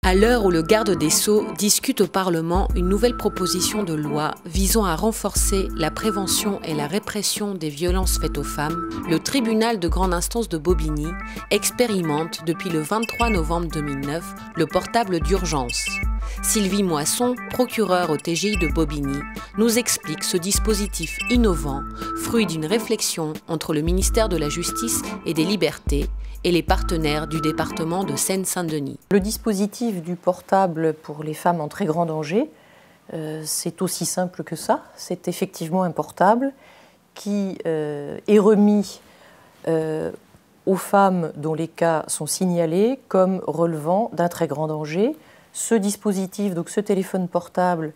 À l'heure où le garde des Sceaux discute au Parlement une nouvelle proposition de loi visant à renforcer la prévention et la répression des violences faites aux femmes, le tribunal de grande instance de Bobigny expérimente depuis le 23 novembre 2009 le portable d'urgence. Sylvie Moisson, procureure au TGI de Bobigny, nous explique ce dispositif innovant, fruit d'une réflexion entre le ministère de la Justice et des Libertés et les partenaires du département de Seine-Saint-Denis. Le dispositif du portable pour les femmes en très grand danger, c'est aussi simple que ça. C'est effectivement un portable qui est remis aux femmes dont les cas sont signalés comme relevant d'un très grand danger. Ce dispositif, donc ce téléphone portable,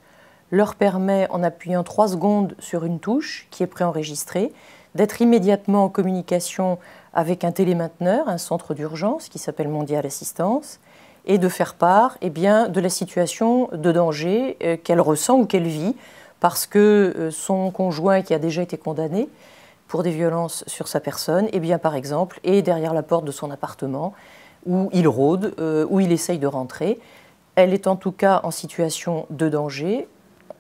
leur permet, en appuyant 3 secondes sur une touche qui est préenregistrée, d'être immédiatement en communication avec un télémainteneur, un centre d'urgence qui s'appelle Mondial Assistance, et de faire part de la situation de danger qu'elle ressent ou qu'elle vit parce que son conjoint qui a déjà été condamné pour des violences sur sa personne, par exemple, est derrière la porte de son appartement où il rôde, où il essaye de rentrer. Elle est en tout cas en situation de danger,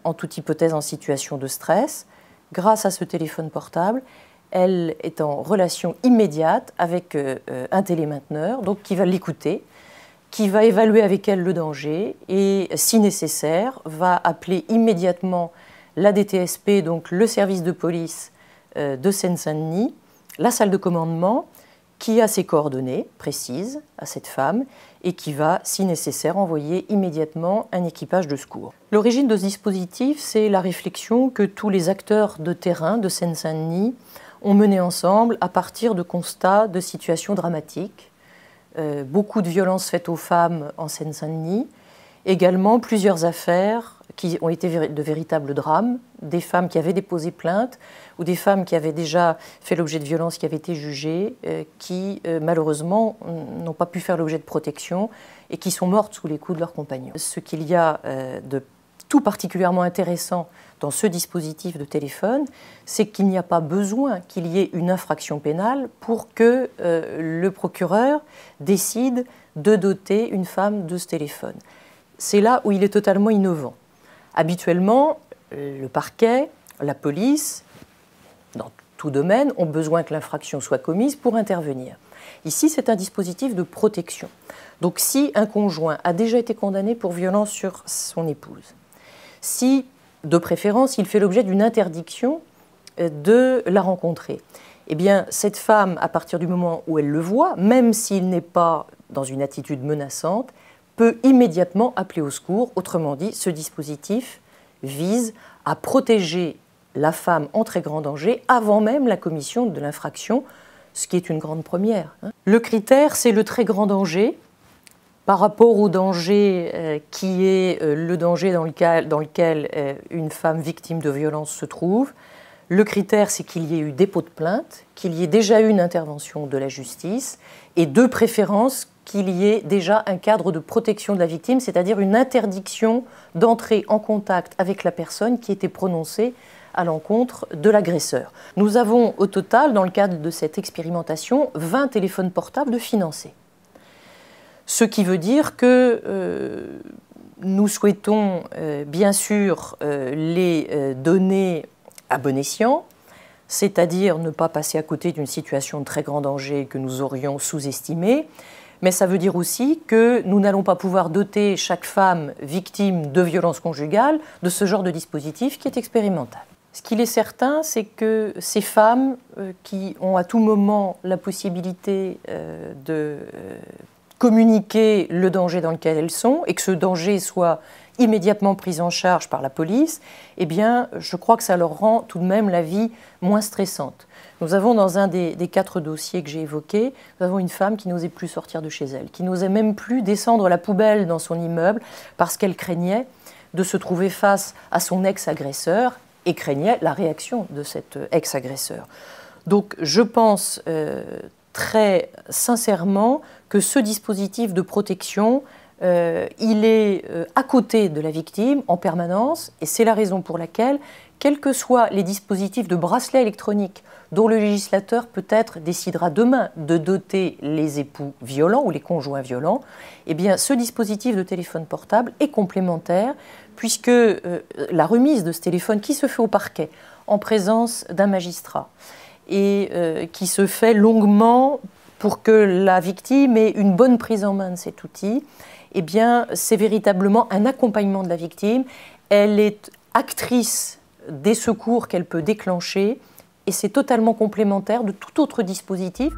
en toute hypothèse en situation de stress. Grâce à ce téléphone portable, elle est en relation immédiate avec un télémainteneur, donc qui va l'écouter, qui va évaluer avec elle le danger et, si nécessaire, va appeler immédiatement la DTSP, donc le service de police de Seine-Saint-Denis, la salle de commandement, qui a ses coordonnées précises à cette femme et qui va, si nécessaire, envoyer immédiatement un équipage de secours. L'origine de ce dispositif, c'est la réflexion que tous les acteurs de terrain de Seine-Saint-Denis ont mené ensemble à partir de constats de situations dramatiques. Beaucoup de violences faites aux femmes en Seine-Saint-Denis, également plusieurs affaires qui ont été de véritables drames, des femmes qui avaient déposé plainte ou des femmes qui avaient déjà fait l'objet de violences qui avaient été jugées, qui malheureusement n'ont pas pu faire l'objet de protection et qui sont mortes sous les coups de leurs compagnons. Ce qu'il y a de tout particulièrement intéressant dans ce dispositif de téléphone, c'est qu'il n'y a pas besoin qu'il y ait une infraction pénale pour que le procureur décide de doter une femme de ce téléphone. C'est là où il est totalement innovant. Habituellement, le parquet, la police, dans tout domaine, ont besoin que l'infraction soit commise pour intervenir. Ici, c'est un dispositif de protection. Donc, si un conjoint a déjà été condamné pour violence sur son épouse, si, de préférence, il fait l'objet d'une interdiction de la rencontrer, cette femme, à partir du moment où elle le voit, même s'il n'est pas dans une attitude menaçante, peut immédiatement appeler au secours. Autrement dit, ce dispositif vise à protéger la femme en très grand danger avant même la commission de l'infraction, ce qui est une grande première. Le critère, c'est le très grand danger par rapport au danger qui est le danger dans lequel une femme victime de violence se trouve. Le critère, c'est qu'il y ait eu dépôt de plainte, qu'il y ait déjà eu une intervention de la justice et de préférence qu'il y ait déjà un cadre de protection de la victime, c'est-à-dire une interdiction d'entrer en contact avec la personne qui était prononcée à l'encontre de l'agresseur. Nous avons au total, dans le cadre de cette expérimentation, 20 téléphones portables de financés. Ce qui veut dire que nous souhaitons bien sûr les donner à bon escient, c'est-à-dire ne pas passer à côté d'une situation de très grand danger que nous aurions sous-estimée, mais ça veut dire aussi que nous n'allons pas pouvoir doter chaque femme victime de violences conjugales de ce genre de dispositif qui est expérimental. Ce qu'il est certain, c'est que ces femmes qui ont à tout moment la possibilité de communiquer le danger dans lequel elles sont et que ce danger soit immédiatement pris en charge par la police, je crois que ça leur rend tout de même la vie moins stressante. Nous avons dans un des 4 dossiers que j'ai évoqués, nous avons une femme qui n'osait plus sortir de chez elle, qui n'osait même plus descendre la poubelle dans son immeuble parce qu'elle craignait de se trouver face à son ex-agresseur et craignait la réaction de cet ex-agresseur. Donc je pense très sincèrement que ce dispositif de protection, il est à côté de la victime en permanence et c'est la raison pour laquelle quels que soient les dispositifs de bracelet électronique dont le législateur peut-être décidera demain de doter les époux violents ou les conjoints violents, eh bien, ce dispositif de téléphone portable est complémentaire puisque la remise de ce téléphone qui se fait au parquet en présence d'un magistrat et qui se fait longuement pour que la victime ait une bonne prise en main de cet outil, eh bien, c'est véritablement un accompagnement de la victime. Elle est actrice des secours qu'elle peut déclencher et c'est totalement complémentaire de tout autre dispositif.